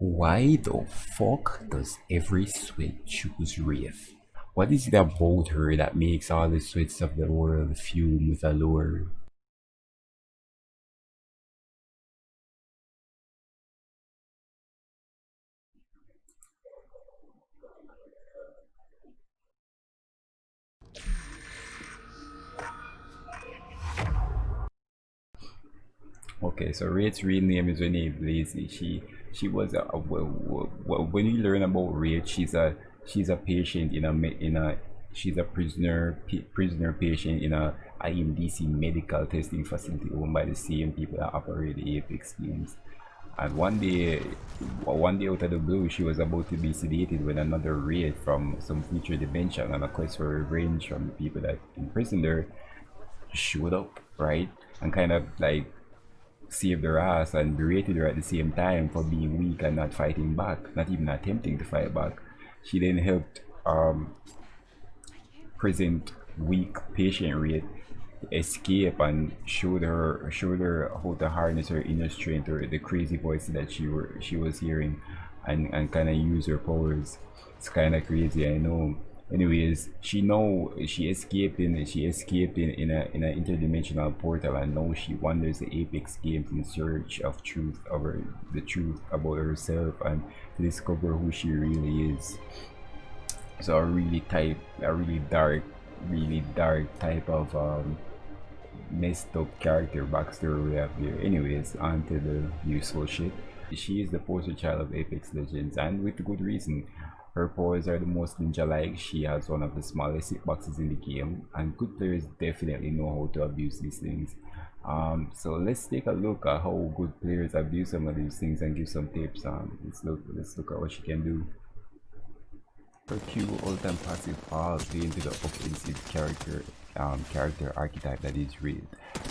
Why the fuck does every Swede choose Wraith? What is it about her that makes all the Swedes of the world fume with allure? Okay, so Wraith's real name is Renee Blazy. She was when you learn about Wraith, she's a patient in a she's a prisoner patient in a IMDC medical testing facility owned by the same people that operate the Apex games. And one day out of the blue, she was about to be sedated when another raid from some future dimension on a quest for revenge from the people that imprisoned her showed up, right? And kind of like saved her ass and berated her at the same time for being weak and not fighting back, not even attempting to fight back. She then helped present weak patient rate escape and showed her how to harness her inner strength or the crazy voice that she was hearing and kind of use her powers. It's kind of crazy, I know. Anyways, she escaped in an interdimensional portal, and now she wanders the Apex games in search of truth over the truth about herself and to discover who she really is. So a really dark type of messed up character backstory we have here. Anyways, on to the useful shit. She is the poster child of Apex Legends, and with good reason. Her powers are the most ninja-like. She has one of the smallest hitboxes in the game, and good players definitely know how to abuse these things. So let's take a look at how good players abuse some of these things and give some tips. Let's look at what she can do. Her Q all-time passive all play into the offensive character archetype that is Wraith.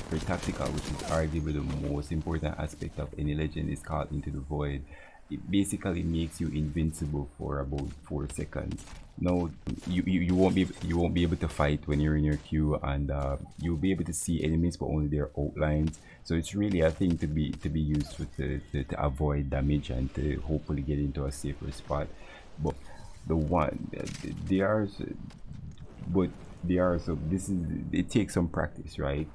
Her tactical, which is arguably the most important aspect of any legend, is called Into the Void. It basically makes you invincible for about 4 seconds. No, you won't be able to fight when you're in your queue, and you'll be able to see enemies but only their outlines. So it's really a thing to be used to avoid damage and to hopefully get into a safer spot. But the one they are but they are so this is it takes some practice, right?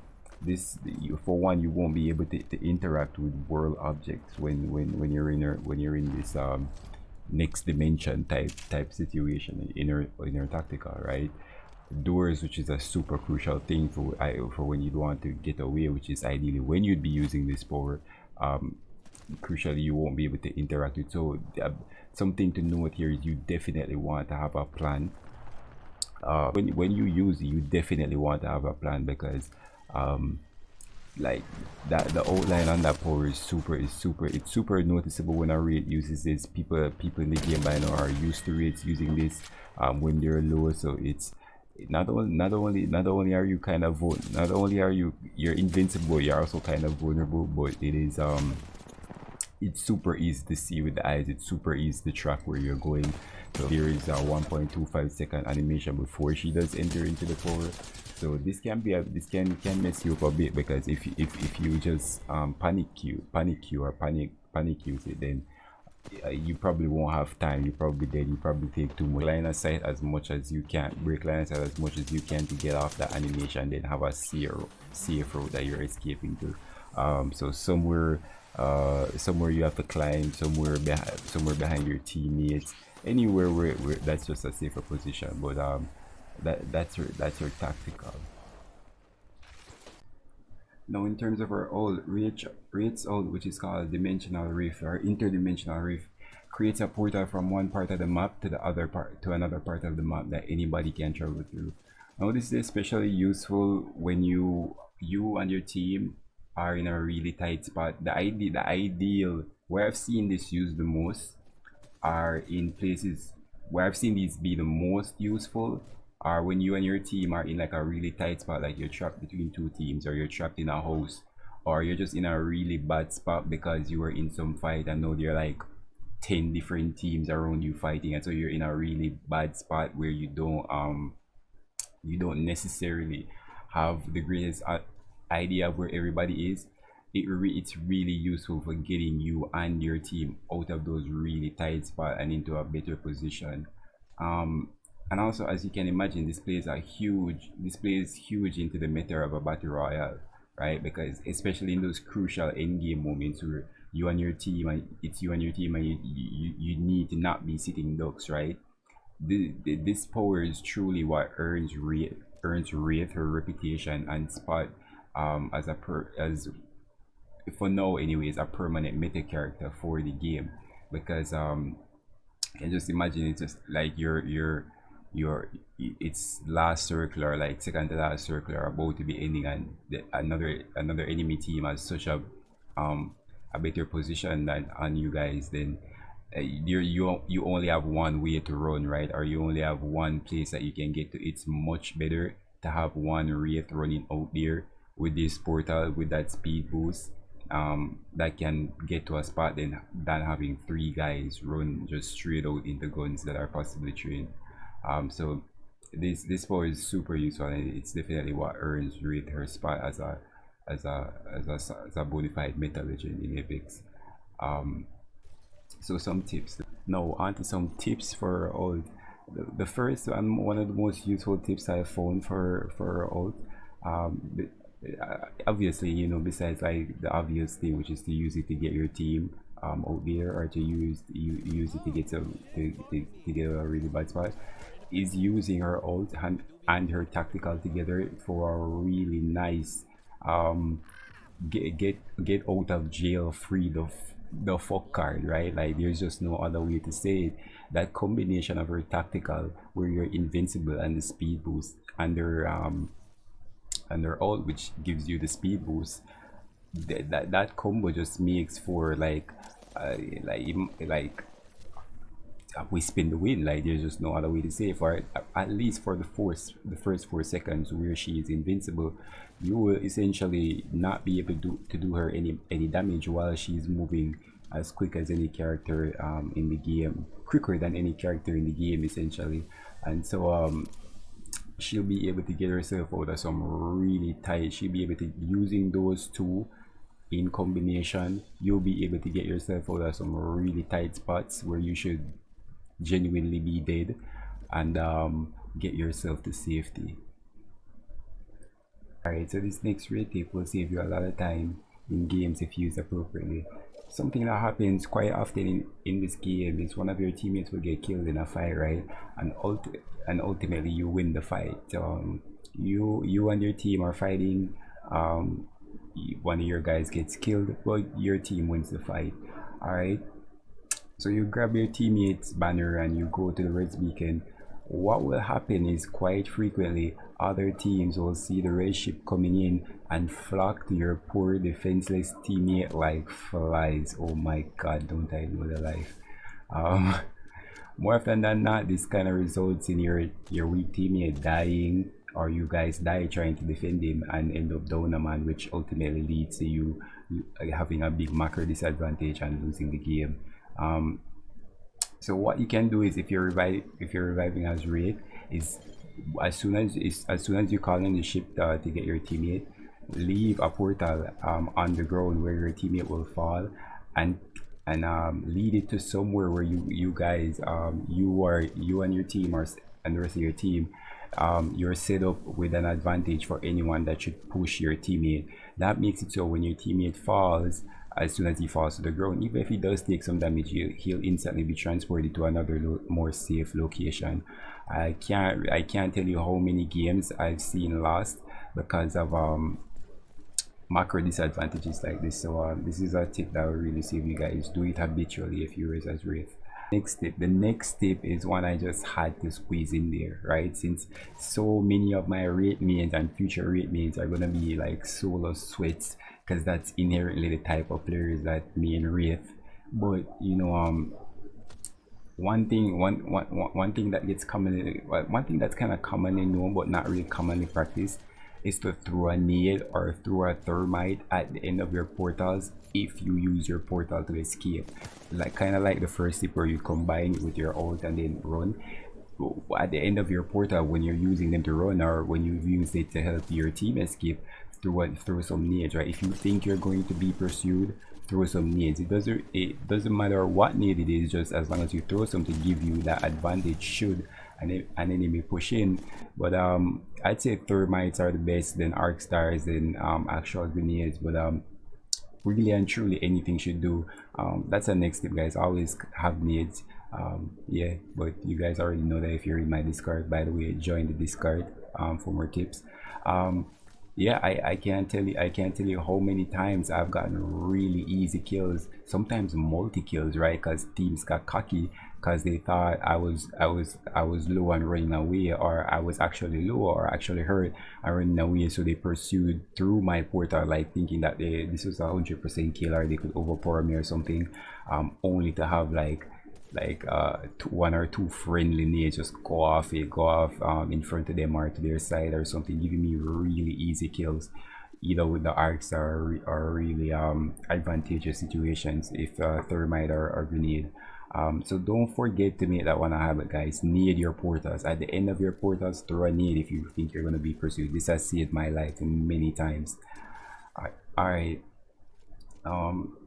For one, you won't be able to interact with world objects when you're in this next dimension type situation in your tactical, right? Doors, which is a super crucial thing for when you want to get away, which is ideally when you'd be using this power. Crucially, you won't be able to interact with. So something to note here is you definitely want to have a plan. When you use it, you definitely want to have a plan, because um, like that the outline on that power it's super noticeable when a raid uses this. People in the game by now are used to raids using this when they're low. So it's not only are you kind of not only are you're invincible, you're also kind of vulnerable, but it's super easy to see with the eyes. It's super easy to track where you're going. So here is a 1.25-second animation before she does enter into the power. So this can mess you up a bit, because if you just panic queue or panic use it, then you probably won't have time. You probably dead. You probably take too much line of sight as much as you can. Break line of sight as much as you can to get off that animation, then have a safe road that you're escaping to. So somewhere you have to climb, somewhere behind your teammates, anywhere where that's just a safer position. But that's your tactical. Now, in terms of our old Wraith's old, which is called dimensional rift or interdimensional rift, creates a portal from one part of the map to another part of the map that anybody can travel through. Now, this is especially useful when you and your team are in a really tight spot. The ideal where I've seen this used the most are in places where I've seen these be the most useful are when you and your team are in like a really tight spot, like you're trapped between two teams, or you're trapped in a house, or you're just in a really bad spot because you were in some fight and now there are like 10 different teams around you fighting, and so you're in a really bad spot where you don't necessarily have the greatest idea of where everybody is. it's really useful for getting you and your team out of those really tight spots and into a better position. um and also, as you can imagine, this plays huge into the meta of a battle royale, right? Because especially in those crucial end game moments where you and your team and it's you and your team and you need to not be sitting ducks, right? This power is truly what earns Wraith her reputation and spot as for now anyways, a permanent meta character for the game. Because and just imagine it's just like your it's last circle, or like second to last circle, are about to be ending, and another enemy team has such a better position than on you guys. Then you only have one way to run, right? Or you only have one place that you can get to. It's much better to have one Wraith running out there with this portal, with that speed boost, that can get to a spot, than having three guys run just straight out into guns that are possibly trained. So this power is super useful, and it's definitely what earns Wraith her spot as a bona fide meta legend in Apex. So some tips. Now on to some tips for ult. The first and one of the most useful tips I found for ult, obviously, you know, besides like the obvious thing, which is to use it to get your team out there, or to use it to get to get a really bad spot, is using her ult and her tactical together for a really nice get out of jail free the fuck card, right? Like, there's just no other way to say it. That combination of her tactical, where you're invincible, and the speed boost, and their ult, which gives you the speed boost, that combo just makes for like we spin the win. Like, there's just no other way to say it. For at least for the first 4 seconds where she is invincible, you will essentially not be able to do her any damage while she's moving as quick as any character in the game, quicker than any character in the game essentially. And so she'll be able to get herself out of some really tight, she'll be able to, using those two in combination, you'll be able to get yourself out of some really tight spots where you should genuinely be dead, and get yourself to safety. Alright, so this next Wraith tip will save you a lot of time in games if used appropriately. Something that happens quite often in this game is one of your teammates will get killed in a fight, right? And ultimately you win the fight. You and your team are fighting, one of your guys gets killed, but your team wins the fight. Alright, so you grab your teammate's banner and you go to the red beacon. What will happen is, quite frequently other teams will see the red ship coming in and flock to your poor defenseless teammate like flies. Oh my god, don't I know the life. More often than not, this kind of results in your weak teammate dying, or you guys die trying to defend him and end up down a man, which ultimately leads to you having a big macro disadvantage and losing the game. So what you can do is, if you're reviving as Wraith, is as soon as you call in the ship to get your teammate, leave a portal on the ground where your teammate will fall, and lead it to somewhere where you guys you and your team, or and the rest of your team, you're set up with an advantage for anyone that should push your teammate. That makes it so when your teammate falls, as soon as he falls to the ground, even if he does take some damage, he'll instantly be transported to another more safe location. I can't tell you how many games I've seen lost because of macro disadvantages like this. So this is a tip that will really save you guys. Do it habitually if you raise as Wraith. The next tip is one I just had to squeeze in there, right? Since so many of my Wraith mains and future Wraith mains are gonna be like solo sweats, because that's inherently the type of players that me and Wraith. But you know, one thing that gets commonly, one thing that's kind of commonly known but not really commonly practiced, is to throw a nade or throw a thermite at the end of your portals if you use your portal to escape. Like, kind of like the first tip where you combine it with your ult and then run. At the end of your portal, when you're using them to run, or when you've used it to help your team escape, throw some nades, right? If you think you're going to be pursued, throw some nades. It doesn't matter what nade it is, just as long as you throw something to give you that advantage should an enemy push in. But I'd say thermites are the best, then arc stars, then actual grenades. But really and truly anything should do. That's the next tip, guys. Always have nades. Yeah, but you guys already know that if you're in my Discord. By the way, join the Discord for more tips. Yeah, I can't tell you how many times I've gotten really easy kills, sometimes multi kills, right? Because teams got cocky because they thought I was low and running away, or I was actually low or actually hurt and running away. So they pursued through my portal, like thinking that this was 100% kill, or they could overpower me or something, only to have one or two friendly nades just go off in front of them or to their side or something, giving me really easy kills, either with the arcs or really advantageous situations if thermite or grenade. So don't forget to make that one a habit, guys. Nade your portals. At the end of your portals, throw a nade if you think you're going to be pursued. This has saved my life many times. All right.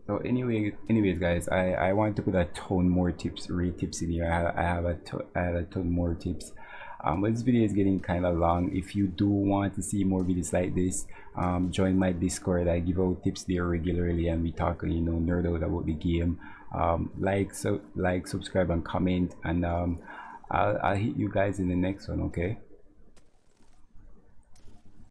So anyways, guys, I want to put a ton more tips, tips in here. I had a ton more tips. But this video is getting kind of long. If you do want to see more videos like this, join my Discord. I give out tips there regularly, and we talk, nerd out about the game. Like, subscribe, and comment, and I'll hit you guys in the next one. Okay.